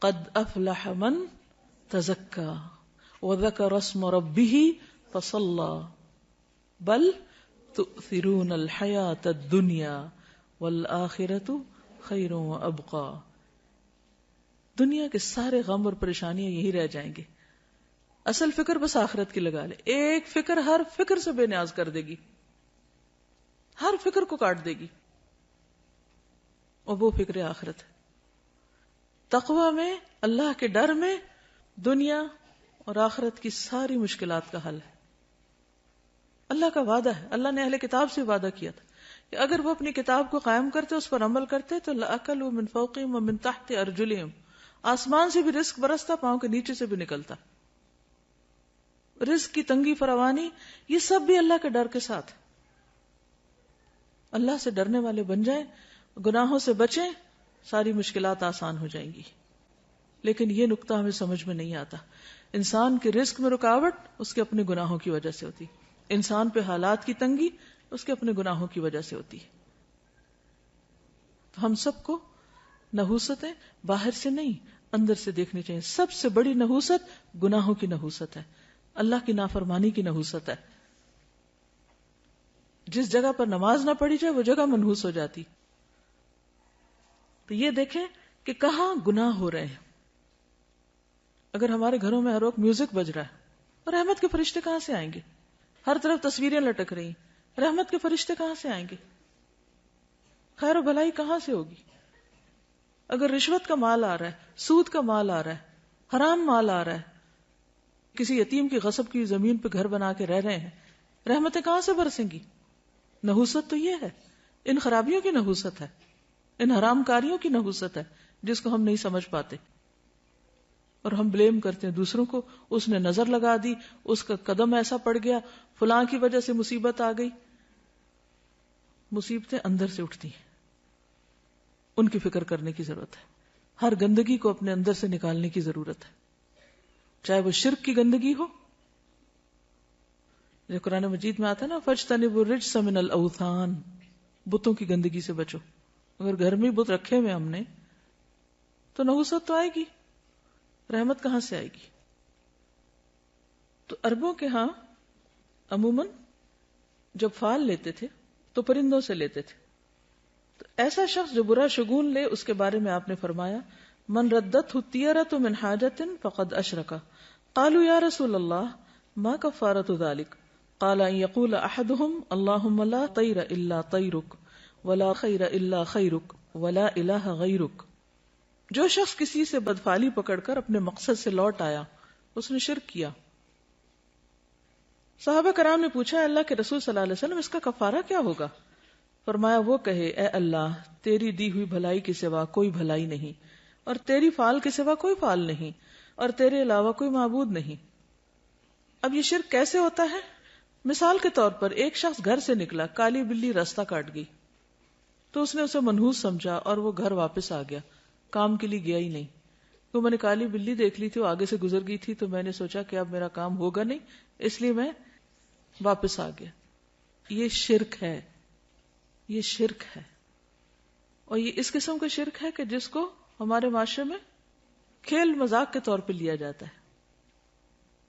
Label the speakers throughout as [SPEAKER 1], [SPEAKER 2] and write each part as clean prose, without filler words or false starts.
[SPEAKER 1] قد افلح من تزکا وذکر اسم ربہ فصلی بل تؤثرون الحیاۃ الدنیا والآخرۃ خیر وابقی. دنیا کے سارے غم اور پریشانیاں یہی رہ جائیں گے. اصل فکر بس آخرت کی لگا لے. ایک فکر ہر فکر سے بے نیاز کر دے گی, ہر فکر کو کاٹ دے گی, اور وہ فکر آخرت ہے. تقوی میں, اللہ کے ڈر میں, دنیا اور آخرت کی ساری مشکلات کا حل ہے. اللہ کا وعدہ ہے, اللہ نے اہل کتاب سے وعدہ کیا تھا کہ اگر وہ اپنی کتاب کو قائم کرتے, اس پر عمل کرتے, تو لَأَكَلُوا مِن فَوْقِهِمْ وَمِن تَحْتِ أَرْجُلِهِمْ, آسمان سے بھی رزق برستا, پاؤں کے نیچے سے بھی نکلتا. رزق کی تنگی فراوانی یہ سب بھی اللہ کے ڈر کے ساتھ. اللہ سے ڈرنے والے بن جائیں, گناہوں سے بچیں, ساری مشکلات آسان ہو جائیں گی. لیکن یہ نقطہ ہمیں سمجھ میں نہیں آتا. انسان کے رزق میں رکاوٹ اس کے اپنے گناہوں کی وجہ سے ہوتی, انسان پہ حالات کی تنگی اس کے اپنے گناہوں کی وجہ سے ہوتی ہے. تو ہم سب کو نحوستیں باہر سے نہیں اندر سے دیکھنی چاہیے. سب سے بڑی نحوست گناہوں کی نحوست ہے, اللہ کی نافرمانی کی نحوست ہے. جس جگہ پر نماز نہ پڑھی جائے وہ جگہ منحوس ہو جاتی. تو یہ دیکھیں کہ کہاں گناہ ہو رہے ہیں. اگر ہمارے گھروں میں ہر وقت میوزک بج رہا ہے, اور رحمت کے فرشتے کہاں سے آئیں گے؟ ہر طرف تصویریں لٹک رہی, رحمت کے فرشتے کہاں سے آئیں گے؟ خیر و بھلائی کہاں سے ہوگی؟ اگر رشوت کا مال آ رہا ہے, سود کا مال آ رہا ہے, حرام مال آ رہا ہے, کسی یتیم کی غصب کی زمین پہ گھر بنا کے رہ رہے ہیں, رحمتیں کہاں سے برسیں گی؟ نحوست تو یہ ہے, ان خرابیوں کی نحوست ہے, ان حرام کاریوں کی نحوست ہے جس کو ہم نہیں سمجھ پاتے, اور ہم بلیم کرتے ہیں دوسروں کو. اس نے نظر لگا دی, اس کا قدم ایسا پڑ گیا, فلاں کی وجہ سے مصیبت آ گئی. مصیبتیں اندر سے اٹھتی ہیں, ان کی فکر کرنے کی ضرورت ہے. ہر گندگی کو اپنے اندر سے نکالنے کی ضرورت ہے, چاہے وہ شرک کی گندگی ہو, جو قرآن مجید میں آتا ہے نا, فَاجْتَنِبُوا الرِّجْسَ مِنَ الْأَوْثَانِ, بتوں کی گندگی سے بچو. اگر گھر میں بت رکھے ہوئے ہم نے تو نحوست تو آئے گی, رحمت کہاں سے آئے گی؟ تو عربوں کے ہاں عموماً جب فال لیتے تھے تو پرندوں سے لیتے تھے. تو ایسا شخص جو برا شگون لے, اس کے بارے میں آپ نے فرمایا, من ردتہ الطیرۃ من حاجۃ فقد اشرک. قالوا یا رسول اللہ ما کفارۃ ذلک؟ قال ان یقول احدهم اللهم لا طیر الا طیرک ولا خیر الا خیرک ولا الہ غیرک. جو شخص کسی سے بدفعلی پکڑ کر اپنے مقصد سے لوٹ آیا, اس نے شرک کیا. صحابہ کرام نے پوچھا, اللہ کے رسول صلی اللہ علیہ وسلم اس کا کفارہ کیا ہوگا؟ فرمایا, وہ کہے, اے اللہ, تیری دی ہوئی بھلائی کے سوا کوئی بھلائی نہیں, اور تیری فال کے سوا کوئی فال نہیں, اور تیرے علاوہ کوئی معبود نہیں. اب یہ شرک کیسے ہوتا ہے؟ مثال کے طور پر ایک شخص گھر سے نکلا, کالی بلی راستہ کاٹ گئی, تو اس نے اسے منحوس سمجھا اور وہ گھر واپس آ گیا, کام کے لیے گیا ہی نہیں. تو میں نے کالی بلی دیکھ لی تھی, وہ آگے سے گزر گئی تھی, تو میں نے سوچا کہ اب میرا کام ہوگا نہیں, اس لیے میں واپس آ گیا. یہ شرک ہے, یہ شرک ہے. اور یہ اس قسم کا شرک ہے کہ جس کو ہمارے معاشرے میں کھیل مذاق کے طور پہ لیا جاتا ہے,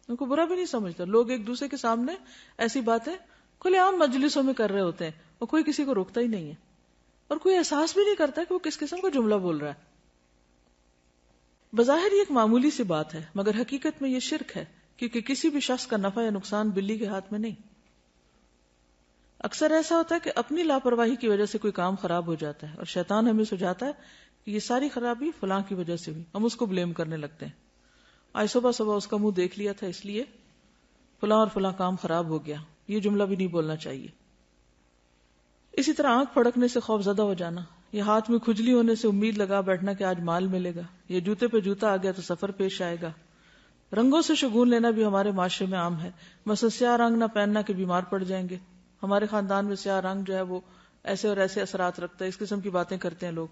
[SPEAKER 1] ان کو برا بھی نہیں سمجھتا. لوگ ایک دوسرے کے سامنے ایسی باتیں کھلے عام مجلسوں میں کر رہے ہوتے ہیں, اور کوئی کسی کو روکتا ہی نہیں ہے, اور کوئی احساس بھی نہیں کرتا کہ وہ کس قسم کا جملہ بول رہا ہے. بظاہر یہ ایک معمولی سی بات ہے, مگر حقیقت میں یہ شرک ہے, کیونکہ کسی بھی شخص کا نفع یا نقصان بلی کے ہاتھ میں نہیں. اکثر ایسا ہوتا ہے کہ اپنی لاپرواہی کی وجہ سے کوئی کام خراب ہو جاتا ہے, اور شیطان ہمیں سجاتا ہے کہ یہ ساری خرابی فلاں کی وجہ سے ہوئی, ہم اس کو بلیم کرنے لگتے ہیں. آج صبح صبح اس کا منہ دیکھ لیا تھا, اس لیے فلاں اور فلاں کام خراب ہو گیا. یہ جملہ بھی نہیں بولنا چاہیے. اسی طرح آنکھ پھڑکنے سے خوف زدہ ہو جانا, یا ہاتھ میں کھجلی ہونے سے امید لگا بیٹھنا کہ آج مال ملے گا, یا جوتے پہ جوتا آ گیا تو سفر پیش آئے گا. رنگوں سے شگون لینا بھی ہمارے معاشرے میں عام ہے. مثلا سیاہ رنگ نہ پہننا کہ بیمار پڑ جائیں گے. ہمارے خاندان میں سیاہ رنگ جو ہے وہ ایسے اور ایسے اثرات رکھتا ہے, اس قسم کی باتیں کرتے ہیں لوگ.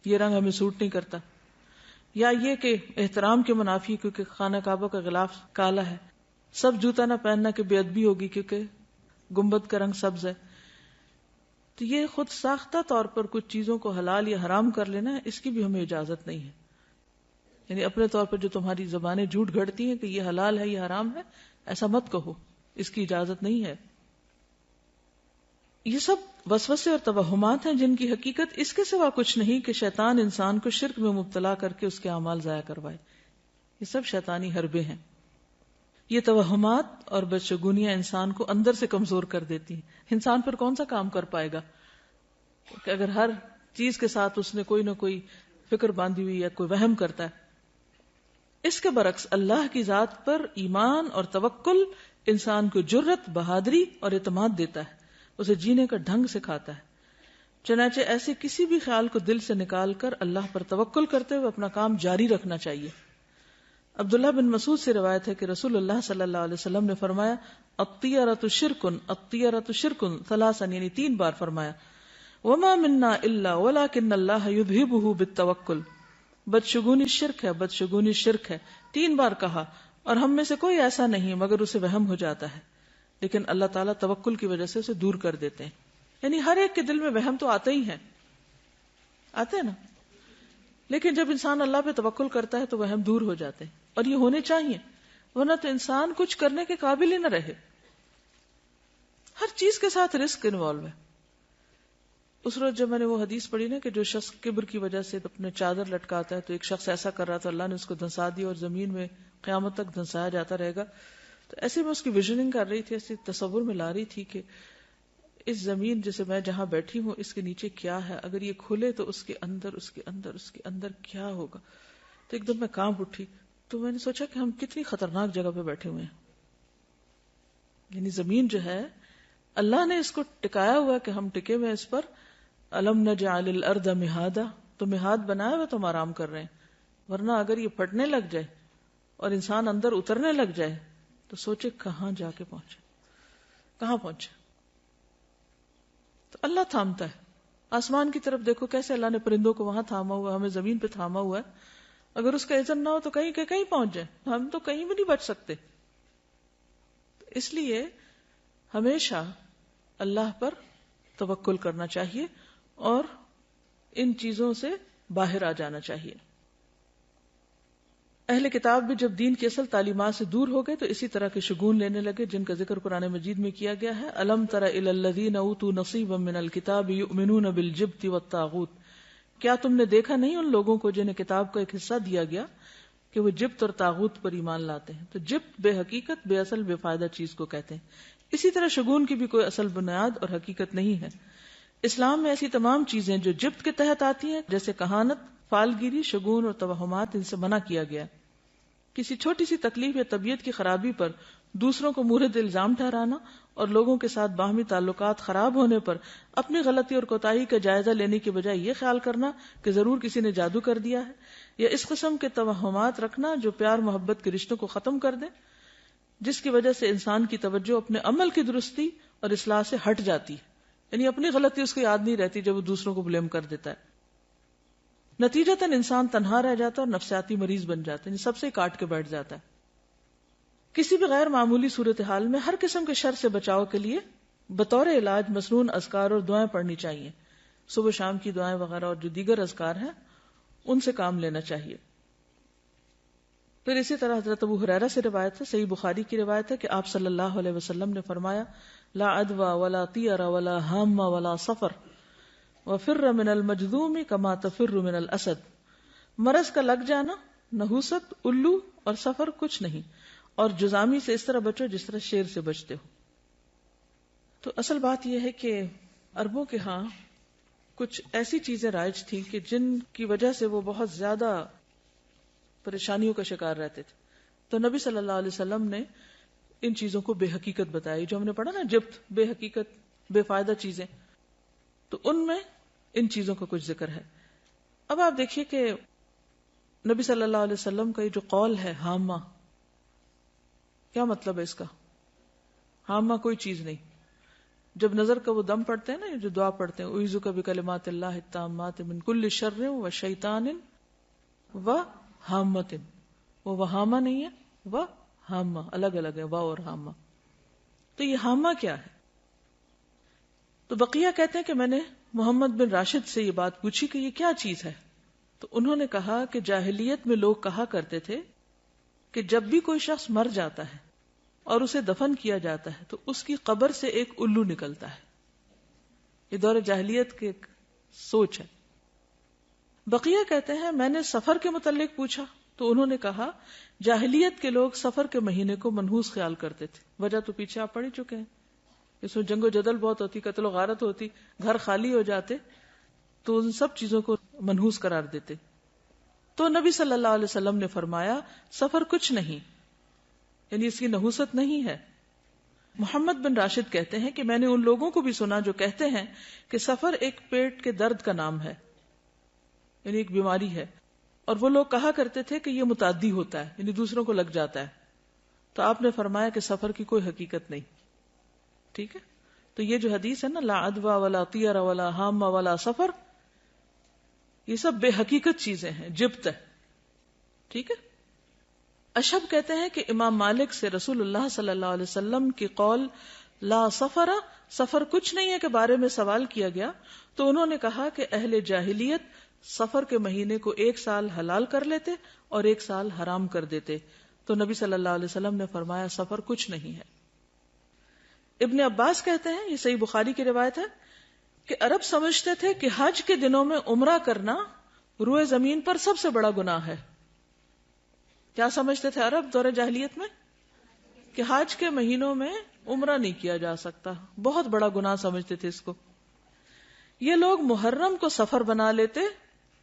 [SPEAKER 1] یہ رنگ ہمیں سوٹ نہیں کرتا. یا یہ کہ احترام کے منافی, کیونکہ خانہ کعبہ کا غلاف کالا ہے. سب جوتا نہ پہننا کہ بے ادبی ہوگی, کیونکہ گنبد کا رنگ سبز ہے. تو یہ خود ساختہ طور پر کچھ چیزوں کو حلال یا حرام کر لینا ہے, اس کی بھی ہمیں اجازت نہیں ہے. یعنی اپنے طور پر جو تمہاری زبانیں جھوٹ گھڑتی ہیں کہ یہ حلال ہے یہ حرام ہے، ایسا مت کہو، اس کی اجازت نہیں ہے۔ یہ سب وسوسے اور توہمات ہیں جن کی حقیقت اس کے سوا کچھ نہیں کہ شیطان انسان کو شرک میں مبتلا کر کے اس کے اعمال ضائع کروائے۔ یہ سب شیطانی حربے ہیں۔ یہ توہمات اور بدشگونیاں انسان کو اندر سے کمزور کر دیتی ہیں۔ انسان پھر کون سا کام کر پائے گا کہ اگر ہر چیز کے ساتھ اس نے کوئی نہ کوئی فکر باندھی ہوئی یا کوئی وہم کرتا ہے۔ اس کے برعکس اللہ کی ذات پر ایمان اور توکل انسان کو جرت، بہادری اور اعتماد دیتا ہے، اسے جینے کا ڈھنگ سکھاتا ہے۔ چنانچہ ایسے کسی بھی خیال کو دل سے نکال کر اللہ پر توکل کرتے ہوئے اپنا کام جاری رکھنا چاہیے۔ عبداللہ بن مسعود سے روایت ہے کہ رسول اللہ صلی اللہ علیہ وسلم نے فرمایا الطیرۃ شرکن الطیرۃ شرکن ثلاثا، یعنی 3 بار فرمایا، وما منا الا ولکن اللہ یذہبہ بالتوکل، بدشگونی شرک ہے، بدشگونی شرک ہے، 3 بار کہا، اور ہم میں سے کوئی ایسا نہیں مگر اسے وہم ہو جاتا ہے، لیکن اللہ تعالیٰ توکل کی وجہ سے اسے دور کر دیتے ہیں۔ یعنی ہر ایک کے دل میں وہم تو آتے ہی ہیں، آتے ہیں نا، لیکن جب انسان اللہ پہ توکل کرتا ہے تو وہم دور ہو جاتے ہیں، اور یہ ہونے چاہیے، ورنہ تو انسان کچھ کرنے کے قابل ہی نہ رہے۔ ہر چیز کے ساتھ رسک انوالو ہے۔ اس روز جب میں نے وہ حدیث پڑھی نا کہ جو شخص کبر کی وجہ سے اپنے چادر لٹکاتا ہے، تو ایک شخص ایسا کر رہا تھا، اللہ نے اس کو دھنسا دیا اور زمین میں قیامت تک دھنسایا جاتا رہے گا۔ تو ایسے میں اس کی ویژننگ کر رہی تھی، ایسے تصور میں لا رہی تھی کہ اس زمین جیسے میں جہاں بیٹھی ہوں اس کے نیچے کیا ہے، اگر یہ کھلے تو اس کے اندر کیا ہوگا۔ تو ایک دم میں کانپ اٹھی، تو میں نے سوچا کہ ہم کتنی خطرناک جگہ پہ بیٹھے ہوئے ہیں۔ یعنی زمین جو ہے اللہ نے اس کو ٹکایا ہوا کہ ہم ٹکے ہوئے اس پر، الم نجعل الارض مہادا، تو مہاد بنایا ہوا تو ہم آرام کر رہے ہیں، ورنہ اگر یہ پھٹنے لگ جائے اور انسان اندر اترنے لگ جائے تو سوچے کہاں جا کے پہنچے، کہاں پہنچے۔ تو اللہ تھامتا ہے۔ آسمان کی طرف دیکھو کیسے اللہ نے پرندوں کو وہاں تھاما ہوا، ہمیں زمین پہ تھاما ہوا ہے، اگر اس کا اذن نہ ہو تو کہیں کہ کہیں پہنچ جائے، ہم تو کہیں بھی نہیں بچ سکتے۔ اس لیے ہمیشہ اللہ پر توکل کرنا چاہیے اور ان چیزوں سے باہر آ جانا چاہیے۔ اہل کتاب بھی جب دین کی اصل تعلیمات سے دور ہو گئے تو اسی طرح کے شگون لینے لگے جن کا ذکر قرآن مجید میں کیا گیا ہے۔ الم تر الی الذین اوتوا نصیبا من الکتاب یؤمنون بالجبت والطاغوت، کیا تم نے دیکھا نہیں ان لوگوں کو جنہیں کتاب کا ایک حصہ دیا گیا کہ وہ جبت اور طاغوت پر ایمان لاتے ہیں۔ تو جبت بے حقیقت، بے اصل، بے فائدہ چیز کو کہتے ہیں۔ اسی طرح شگون کی بھی کوئی اصل بنیاد اور حقیقت نہیں ہے۔ اسلام میں ایسی تمام چیزیں جو جبت کے تحت آتی ہیں جیسے کہانت، فالگیری، شگون اور توہمات، ان سے منع کیا گیا۔ کسی چھوٹی سی تکلیف یا طبیعت کی خرابی پر دوسروں کو مورد الزام ٹھہرانا اور لوگوں کے ساتھ باہمی تعلقات خراب ہونے پر اپنی غلطی اور کوتاہی کا جائزہ لینے کی بجائے یہ خیال کرنا کہ ضرور کسی نے جادو کر دیا ہے، یا اس قسم کے توہمات رکھنا جو پیار محبت کے رشتوں کو ختم کر دیں، جس کی وجہ سے انسان کی توجہ اپنے عمل کی درستی اور اصلاح سے ہٹ جاتی ہے، یعنی اپنی غلطی اس کو یاد نہیں رہتی جب وہ دوسروں کو بلیم کر دیتا ہے۔ نتیجتاً انسان تنہا رہ جاتا ہے اور نفسیاتی مریض بن جاتا ہے، یعنی سب سے کاٹ کے بیٹھ جاتا ہے۔ کسی بھی غیر معمولی صورتحال میں ہر قسم کے شر سے بچاؤ کے لیے بطور علاج مسنون اذکار اور دعائیں پڑھنی چاہیے، صبح شام کی دعائیں وغیرہ اور جو دیگر اذکار ہیں ان سے کام لینا چاہیے۔ پھر اسی طرح حضرت ابو ہریرہ سے روایت ہے، صحیح بخاری کی روایت ہے کہ آپ صلی اللہ علیہ وسلم نے فرمایا لا عدوى ولا طیر ولا ہام ولا صفر وفر من المجذوم کما تفر من الاسد، مرض کا لگ جانا، نحوست، الو اور سفر کچھ نہیں، اور جزامی سے اس طرح بچو جس طرح شیر سے بچتے ہو۔ تو اصل بات یہ ہے کہ عربوں کے ہاں کچھ ایسی چیزیں رائج تھیں کہ جن کی وجہ سے وہ بہت زیادہ پریشانیوں کا شکار رہتے تھے، تو نبی صلی اللہ علیہ وسلم نے ان چیزوں کو بے حقیقت بتائی، جو ہم نے پڑھا نا جبت، بے حقیقت، بے فائدہ چیزیں، تو ان میں ان چیزوں کا کچھ ذکر ہے۔ اب آپ دیکھیے کہ نبی صلی اللہ علیہ وسلم کا یہ جو قول ہے ہامہ، کیا مطلب ہے اس کا؟ ہامہ کوئی چیز نہیں۔ جب نظر کا وہ دم پڑھتے ہیں نا، جو دعا پڑھتے ہیں اعوذ بکلمات اللہ التامات من کل شر و شیطان و ہامۃ، وہ وہامہ نہیں ہے، وہ ہامہ، الگ الگ ہے، واو اور ہامہ۔ تو یہ ہامہ کیا ہے؟ تو بقیہ کہتے ہیں کہ میں نے محمد بن راشد سے یہ بات پوچھی کہ یہ کیا چیز ہے، تو انہوں نے کہا کہ جاہلیت میں لوگ کہا کرتے تھے کہ جب بھی کوئی شخص مر جاتا ہے اور اسے دفن کیا جاتا ہے تو اس کی قبر سے ایک الو نکلتا ہے. یہ دور جاہلیت کی ایک سوچ ہے. بقیہ کہتے ہیں میں نے سفر کے متعلق پوچھا تو انہوں نے کہا جاہلیت کے لوگ سفر کے مہینے کو منحوس خیال کرتے تھے. وجہ تو پیچھے آپ پڑھ ہی چکے ہیں. اس میں جنگ و جدل بہت ہوتی, قتل و غارت ہوتی, گھر خالی ہو جاتے, تو ان سب چیزوں کو منحوس قرار دیتے. تو نبی صلی اللہ علیہ وسلم نے فرمایا سفر کچھ نہیں, یعنی اس کی نحوست نہیں ہے. محمد بن راشد کہتے ہیں کہ میں نے ان لوگوں کو بھی سنا جو کہتے ہیں کہ سفر ایک پیٹ کے درد کا نام ہے, یعنی ایک بیماری ہے, اور وہ لوگ کہا کرتے تھے کہ یہ متعدی ہوتا ہے, یعنی دوسروں کو لگ جاتا ہے. تو آپ نے فرمایا کہ سفر کی کوئی حقیقت نہیں. ٹھیک ہے, تو یہ جو حدیث ہے نا لا عدوى ولا طیر ولا حام ولا سفر, یہ سب بے حقیقت چیزیں ہیں, جبت ہے. ٹھیک ہے. اشہب کہتے ہیں کہ امام مالک سے رسول اللہ صلی اللہ علیہ وسلم کی قول لا سفر, سفر کچھ نہیں ہے کے بارے میں سوال کیا گیا تو انہوں نے کہا کہ اہل جاہلیت سفر کے مہینے کو 1 سال حلال کر لیتے اور 1 سال حرام کر دیتے. تو نبی صلی اللہ علیہ وسلم نے فرمایا سفر کچھ نہیں ہے. ابن عباس کہتے ہیں, یہ صحیح بخاری کی روایت ہے, کہ عرب سمجھتے تھے کہ حج کے دنوں میں عمرہ کرنا روئے زمین پر سب سے بڑا گناہ ہے. کیا سمجھتے تھے عرب دور جاہلیت میں؟ کہ حج کے مہینوں میں عمرہ نہیں کیا جا سکتا, بہت بڑا گناہ سمجھتے تھے اس کو. یہ لوگ محرم کو سفر بنا لیتے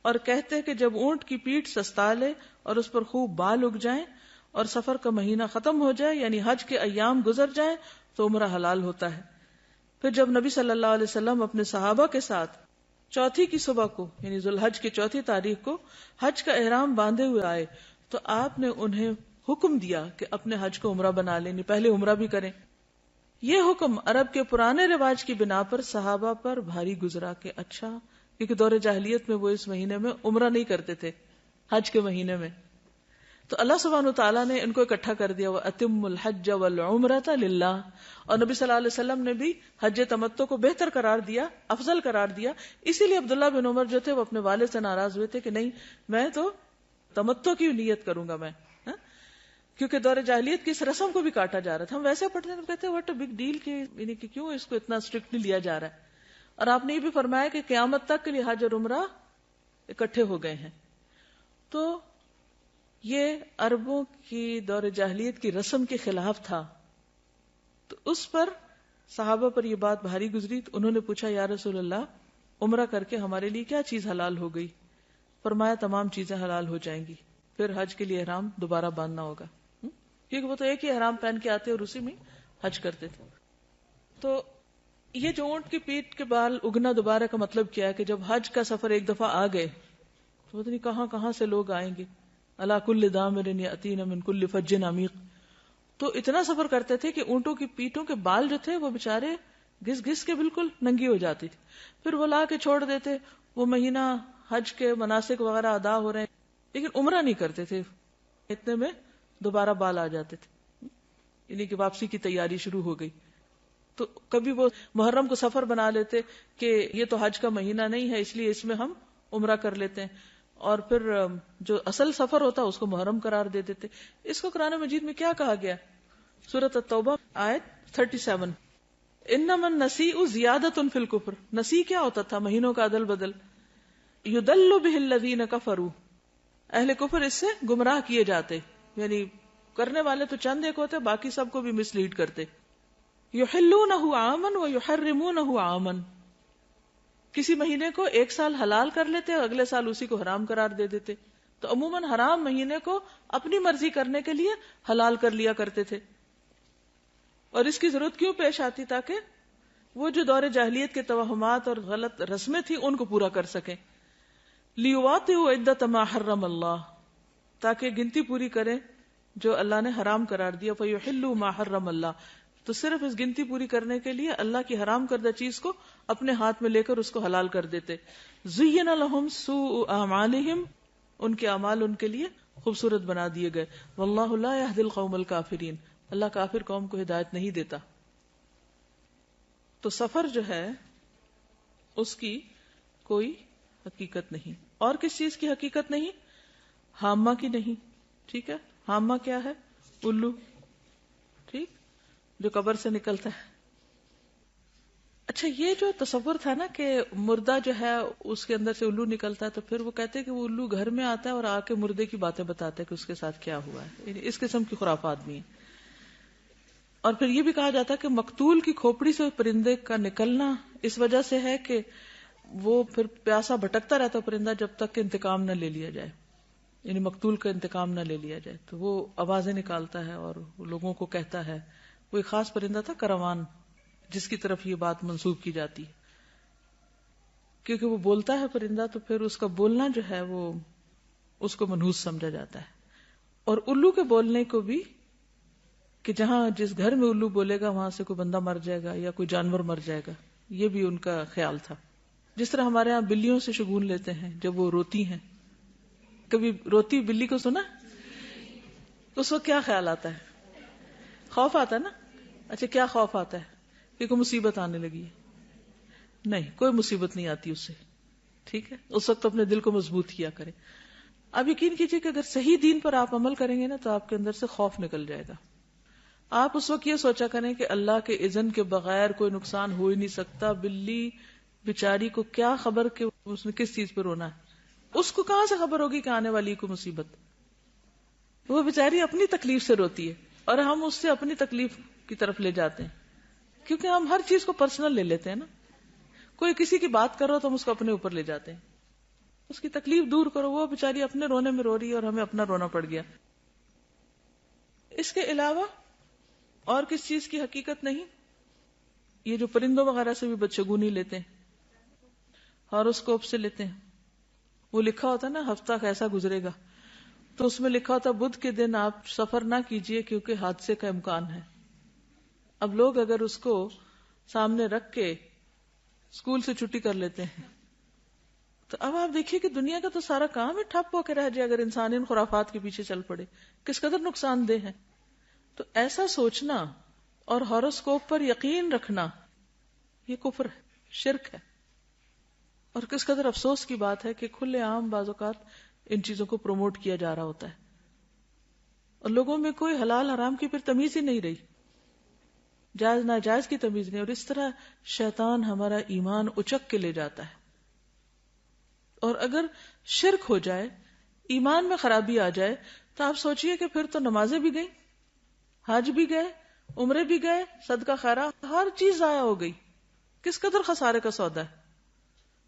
[SPEAKER 1] اور کہتے کہ جب اونٹ کی پیٹھ سستا لے اور اس پر خوب بال اگ جائیں اور سفر کا مہینہ ختم ہو جائے, یعنی حج کے ایام گزر جائیں, تو عمرہ حلال ہوتا ہے. پھر جب نبی صلی اللہ علیہ وسلم اپنے صحابہ کے ساتھ چوتھی کی صبح کو, یعنی ذوالحج کی 4 تاریخ کو حج کا احرام باندھے ہوئے آئے تو آپ نے انہیں حکم دیا کہ اپنے حج کو عمرہ بنا لیں, پہلے عمرہ بھی کریں. یہ حکم عرب کے پرانے رواج کی بنا پر صحابہ پر بھاری گزرا کہ اچھا, کیونکہ دور جاہلیت میں وہ اس مہینے میں عمرہ نہیں کرتے تھے, حج کے مہینے میں. تو اللہ سبحانہ وتعالیٰ نے ان کو اکٹھا کر دیا, وَأَتِمُّ الْحَجَّ وَالْعُمْرَةَ لِلَّهِ, اور نبی صلی اللہ علیہ وسلم نے بھی حج تمتع کو بہتر قرار دیا, افضل قرار دیا. اسی لیے عبداللہ بن عمر جو تھے وہ اپنے والد سے ناراض ہوئے تھے کہ نہیں, میں تو تمتع کی نیت کروں گا میں, کیونکہ دور جاہلیت کی اس رسم کو بھی کاٹا جا رہا تھا. ہم ویسے پڑھتے ہیں, کہتے ہیں واٹ اے بگ ڈیل, یعنی کہ کیوں اس کو اتنا اسٹرکٹلی لیا جا رہا ہے. اور آپ نے یہ بھی فرمایا کہ قیامت تک کے لیے حج اور عمرہ اکٹھے ہو گئے ہیں. تو یہ عربوں کی دور جاہلیت کی رسم کے خلاف تھا. تو اس پر صحابہ پر یہ بات بھاری گزری. تو انہوں نے پوچھا یا رسول اللہ, عمرہ کر کے ہمارے لیے کیا چیز حلال ہو گئی؟ فرمایا تمام چیزیں حلال ہو جائیں گی, پھر حج کے لیے احرام دوبارہ باندھنا ہوگا, کیونکہ وہ تو ایک ہی احرام پہن کے آتے اور اسی میں حج کرتے تھے. تو یہ جو اونٹ کی پیٹھ کے بال اگنا دوبارہ کا مطلب کیا ہے کہ جب حج کا سفر ایک دفعہ آ گئے تو پتہ نہیں کہاں کہاں سے لوگ آئیں گے. الا کل دامر یاتین من کل فج عمیق, تو اتنا سفر کرتے تھے کہ اونٹوں کی پیٹھوں کے بال جو تھے وہ بےچارے گھس گھس کے بالکل ننگی ہو جاتی تھی. پھر وہ لا کے چھوڑ دیتے, وہ مہینہ حج کے مناسک وغیرہ ادا ہو رہے ہیں, لیکن عمرہ نہیں کرتے تھے. اتنے میں دوبارہ بال آ جاتے تھے, یعنی کہ واپسی کی تیاری شروع ہو گئی. تو کبھی وہ محرم کو سفر بنا لیتے کہ یہ تو حج کا مہینہ نہیں ہے, اس لیے اس میں ہم عمرہ کر لیتے ہیں, اور پھر جو اصل سفر ہوتا اس کو محرم قرار دے دیتے. اس کو قرآن مجید میں کیا کہا گیا؟ سورۃ التوبہ آیت 37, انما النسیء زیادۃ فی الکفر. نسی کیا ہوتا تھا؟ مہینوں کا عدل بدل. یضل بہ الذین کفروا, اہل کفر اس سے گمراہ کیے جاتے, یعنی کرنے والے تو چند ایک ہوتے, باقی سب کو بھی مس لیڈ کرتے. یحلونہ عاما ویحرمونہ عاما, کسی مہینے کو 1 سال حلال کر لیتے اور اگلے سال اسی کو حرام قرار دے دیتے. تو عموماً حرام مہینے کو اپنی مرضی کرنے کے لیے حلال کر لیا کرتے تھے. اور اس کی ضرورت کیوں پیش آتی؟ تاکہ وہ جو دور جاہلیت کے توہمات اور غلط رسمیں تھیں ان کو پورا کر سکیں. لیواطئوا عدۃ ما حرم اللہ, تاکہ گنتی پوری کریں جو اللہ نے حرام قرار دیا. فیحلوا ما حرم اللہ, تو صرف اس گنتی پوری کرنے کے لیے اللہ کی حرام کردہ چیز کو اپنے ہاتھ میں لے کر اس کو حلال کر دیتے. زین لہم سوء اعمالہم, ان کے اعمال ان کے لیے خوبصورت بنا دیے گئے. واللہ لا یہدی القوم الکافرین, اللہ کافر قوم کو ہدایت نہیں دیتا. تو سفر جو ہے اس کی کوئی حقیقت نہیں. اور کس چیز کی حقیقت نہیں؟ حامہ کی نہیں. ٹھیک ہے، حامہ کیا ہے؟ الو. ٹھیک، جو قبر سے نکلتا ہے. اچھا، یہ جو تصور تھا نا کہ مردہ جو ہے اس کے اندر سے الو نکلتا ہے، تو پھر وہ کہتے ہیں کہ وہ الو گھر میں آتا ہے اور آ کے مردے کی باتیں بتاتا ہے کہ اس کے ساتھ کیا ہوا ہے. یعنی اس قسم کی خرافات بھی ہیں. اور پھر یہ بھی کہا جاتا ہے کہ مقتول کی کھوپڑی سے پرندے کا نکلنا اس وجہ سے ہے کہ وہ پھر پیاسا بھٹکتا رہتا ہے پرندہ جب تک کہ انتقام نہ لے لیا جائے، یعنی مقتول کا انتقام نہ لے لیا جائے. تو وہ آوازیں نکالتا ہے اور لوگوں کو کہتا ہے. وہ ایک خاص پرندہ تھا کروان، جس کی طرف یہ بات منسوب کی جاتی ہے، کیونکہ وہ بولتا ہے پرندہ، تو پھر اس کا بولنا جو ہے وہ اس کو منحوس سمجھا جاتا ہے. اور الو کے بولنے کو بھی کہ جہاں جس گھر میں الو بولے گا وہاں سے کوئی بندہ مر جائے گا یا کوئی جانور مر جائے گا، یہ بھی ان کا خیال تھا. جس طرح ہمارے ہاں بلیوں سے شگون لیتے ہیں جب وہ روتی ہیں. کبھی روتی بلی کو سنا؟ اس وقت کیا خیال آتا ہے؟ خوف آتا ہے نا. اچھا، کیا خوف آتا ہے؟ کہ کوئی مصیبت آنے لگی ہے. نہیں، کوئی مصیبت نہیں آتی اس سے. ٹھیک ہے، اس وقت اپنے دل کو مضبوط کیا کریں. اب یقین کیجئے کہ اگر صحیح دین پر آپ عمل کریں گے نا تو آپ کے اندر سے خوف نکل جائے گا. آپ اس وقت یہ سوچا کریں کہ اللہ کے اذن کے بغیر کوئی نقصان ہو ہی نہیں سکتا. بلی بیچاری کو کیا خبر کہ اس نے کس چیز پہ رونا ہے؟ اس کو کہاں سے خبر ہوگی کہ آنے والی کو مصیبت؟ وہ بیچاری اپنی تکلیف سے روتی ہے اور ہم اس سے اپنی تکلیف کی طرف لے جاتے ہیں، کیونکہ ہم ہر چیز کو پرسنل لے لیتے ہیں نا. کوئی کسی کی بات کرو تو ہم اس کو اپنے اوپر لے جاتے ہیں. اس کی تکلیف دور کرو، وہ بیچاری اپنے رونے میں رو رہی ہے اور ہمیں اپنا رونا پڑ گیا. اس کے علاوہ اور کس چیز کی حقیقت نہیں؟ یہ جو پرندوں وغیرہ سے بھی بدشگونی لیتے ہیں، ہاروسکوپ سے لیتے ہیں. وہ لکھا ہوتا ہے نا ہفتہ کیسا گزرے گا، تو اس میں لکھا ہوتا بدھ کے دن آپ سفر نہ کیجئے کیونکہ حادثے کا امکان ہے. اب لوگ اگر اس کو سامنے رکھ کے اسکول سے چھٹی کر لیتے ہیں، تو اب آپ دیکھیے کہ دنیا کا تو سارا کام ہی ٹھپ ہو کے رہ جائے اگر انسان ان خرافات کے پیچھے چل پڑے. کس قدر نقصان دہ ہے. تو ایسا سوچنا اور ہاروسکوپ پر یقین رکھنا یہ کفر ہے، شرک ہے. اور کس قدر افسوس کی بات ہے کہ کھلے عام بعض اوقات ان چیزوں کو پروموٹ کیا جا رہا ہوتا ہے اور لوگوں میں کوئی حلال حرام کی پھر تمیز ہی نہیں رہی، جائز ناجائز کی تمیز نہیں. اور اس طرح شیطان ہمارا ایمان اچک کے لے جاتا ہے. اور اگر شرک ہو جائے، ایمان میں خرابی آ جائے، تو آپ سوچئے کہ پھر تو نمازیں بھی گئیں، حج بھی گئے، عمرے بھی گئے، صدقہ خیرات، ہر چیز ضائع ہو گئی. کس قدر خسارے کا سودا ہے.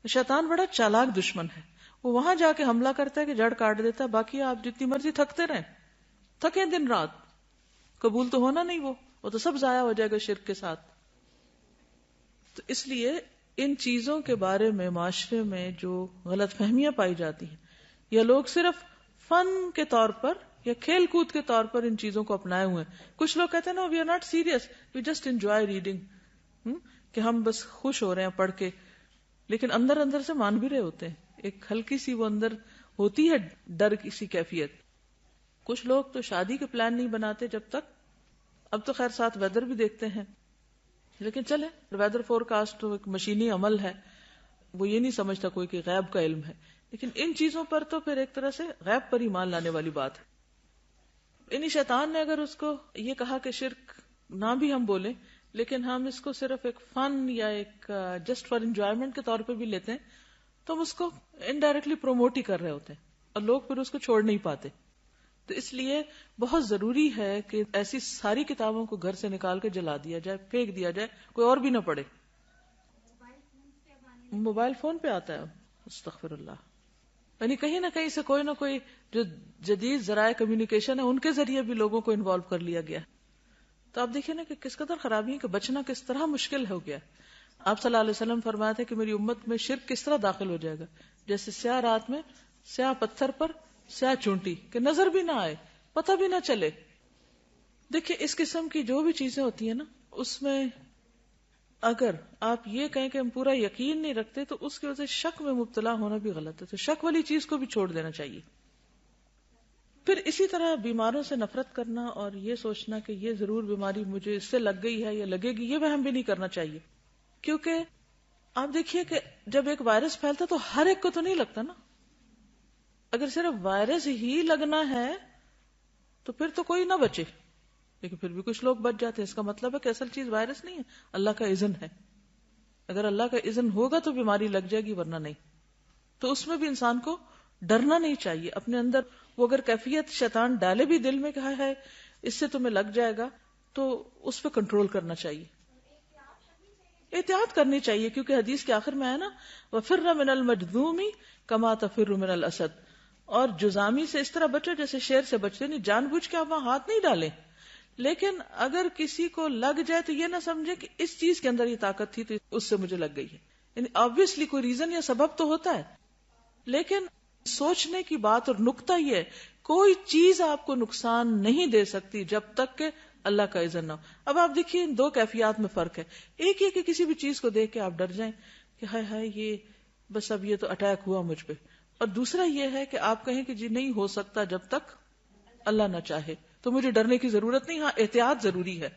[SPEAKER 1] شیطان بڑا چالاک دشمن ہے. وہ وہاں جا کے حملہ کرتا ہے کہ جڑ کاٹ دیتا ہے، باقی آپ جتنی مرضی تھکتے رہیں، تھکیں دن رات، قبول تو ہونا نہیں. وہ تو سب ضائع ہو جائے گا شرک کے ساتھ. تو اس لیے ان چیزوں کے بارے میں معاشرے میں جو غلط فہمیاں پائی جاتی ہیں، یا لوگ صرف فن کے طور پر یا کھیل کود کے طور پر ان چیزوں کو اپنائے ہوئے ہیں. کچھ لوگ کہتے ہیں نا we are not serious, we just enjoy reading, کہ ہم بس خوش ہو رہے ہیں پڑھ کے، لیکن اندر اندر سے مان بھی رہے ہوتے ہیں. ایک ہلکی سی وہ اندر ہوتی ہے ڈر کی سی کیفیت. کچھ لوگ تو شادی کے پلان نہیں بناتے جب تک، اب تو خیر ساتھ ویدر بھی دیکھتے ہیں، لیکن چلے ویدر فور کاسٹ تو ایک مشینی عمل ہے، وہ یہ نہیں سمجھتا کوئی کہ غیب کا علم ہے. لیکن ان چیزوں پر تو پھر ایک طرح سے غیب پر ایمان لانے والی بات ہے. انہی شیطان نے اگر اس کو یہ کہا کہ شرک نہ بھی ہم بولیں، لیکن ہم اس کو صرف ایک فن یا ایک جسٹ فار انجوائمنٹ کے طور پہ بھی لیتے ہیں، تو ہم اس کو انڈائریکٹلی پروموٹ ہی کر رہے ہوتے ہیں اور لوگ پھر اس کو چھوڑ نہیں پاتے. تو اس لیے بہت ضروری ہے کہ ایسی ساری کتابوں کو گھر سے نکال کے جلا دیا جائے، پھینک دیا جائے، کوئی اور بھی نہ پڑھے. موبائل فون پہ آتا ہے، استغفر اللہ. یعنی کہیں نہ کہیں سے کوئی نہ کوئی جو جدید ذرائع کمیونیکیشن ہے ان کے ذریعے بھی لوگوں کو انوالو کر لیا گیا. تو آپ دیکھیں نا کہ کس قدر خرابی ہے کہ بچنا کس طرح مشکل ہو گیا. آپ صلی اللہ علیہ وسلم فرمایا تھے کہ میری امت میں شرک کس طرح داخل ہو جائے گا، جیسے سیاہ رات میں سیاہ پتھر پر سیاہ چونٹی، کہ نظر بھی نہ آئے، پتہ بھی نہ چلے. دیکھیں اس قسم کی جو بھی چیزیں ہوتی ہیں نا، اس میں اگر آپ یہ کہیں کہ ہم پورا یقین نہیں رکھتے تو اس کی وجہ سے شک میں مبتلا ہونا بھی غلط ہے. تو شک والی چیز کو بھی چھوڑ دینا چاہیے. پھر اسی طرح بیماروں سے نفرت کرنا اور یہ سوچنا کہ یہ ضرور بیماری مجھے اس سے لگ گئی ہے یا لگے گی، یہ وہم بھی نہیں کرنا چاہیے. کیونکہ آپ دیکھیے کہ جب ایک وائرس پھیلتا تو ہر ایک کو تو نہیں لگتا نا. اگر صرف وائرس ہی لگنا ہے تو پھر تو کوئی نہ بچے، لیکن پھر بھی کچھ لوگ بچ جاتے ہیں. اس کا مطلب ہے کہ اصل چیز وائرس نہیں ہے، اللہ کا اذن ہے. اگر اللہ کا اذن ہوگا تو بیماری لگ جائے گی، ورنہ نہیں. تو اس میں بھی انسان کو ڈرنا نہیں چاہیے اپنے اندر. وہ اگر کیفیت شیطان ڈالے بھی دل میں کہا ہے اس سے تمہیں لگ جائے گا، تو اس پہ کنٹرول کرنا چاہیے، احتیاط کرنی چاہیے. کیونکہ حدیث کے آخر میں ہے نا وَفِرَّ مِنَ الْمَجْذُومِ كَمَا تَفِرُّ مِنَ الْأَسَدِ، اور جزامی سے اس طرح بچو جیسے شیر سے بچتے. نہیں جان بوجھ کے آپ وہاں ہاتھ نہیں ڈالیں، لیکن اگر کسی کو لگ جائے تو یہ نہ سمجھے کہ اس چیز کے اندر یہ طاقت تھی تو اس سے مجھے لگ گئی ہے. یعنی آبویسلی کوئی ریزن یا سبب تو ہوتا ہے، لیکن سوچنے کی بات اور نکتہ یہ ہے کوئی چیز آپ کو نقصان نہیں دے سکتی جب تک کہ اللہ کا اذن نہ ہو. اب آپ دیکھیے ان دو کیفیات میں فرق ہے. ایک یہ کہ کسی بھی چیز کو دیکھ کے آپ ڈر جائیں کہ ہائے ہائے یہ بس اب یہ تو اٹیک ہوا مجھ پہ، اور دوسرا یہ ہے کہ آپ کہیں کہ جی نہیں ہو سکتا جب تک اللہ نہ چاہے، تو مجھے ڈرنے کی ضرورت نہیں. ہاں احتیاط ضروری ہے.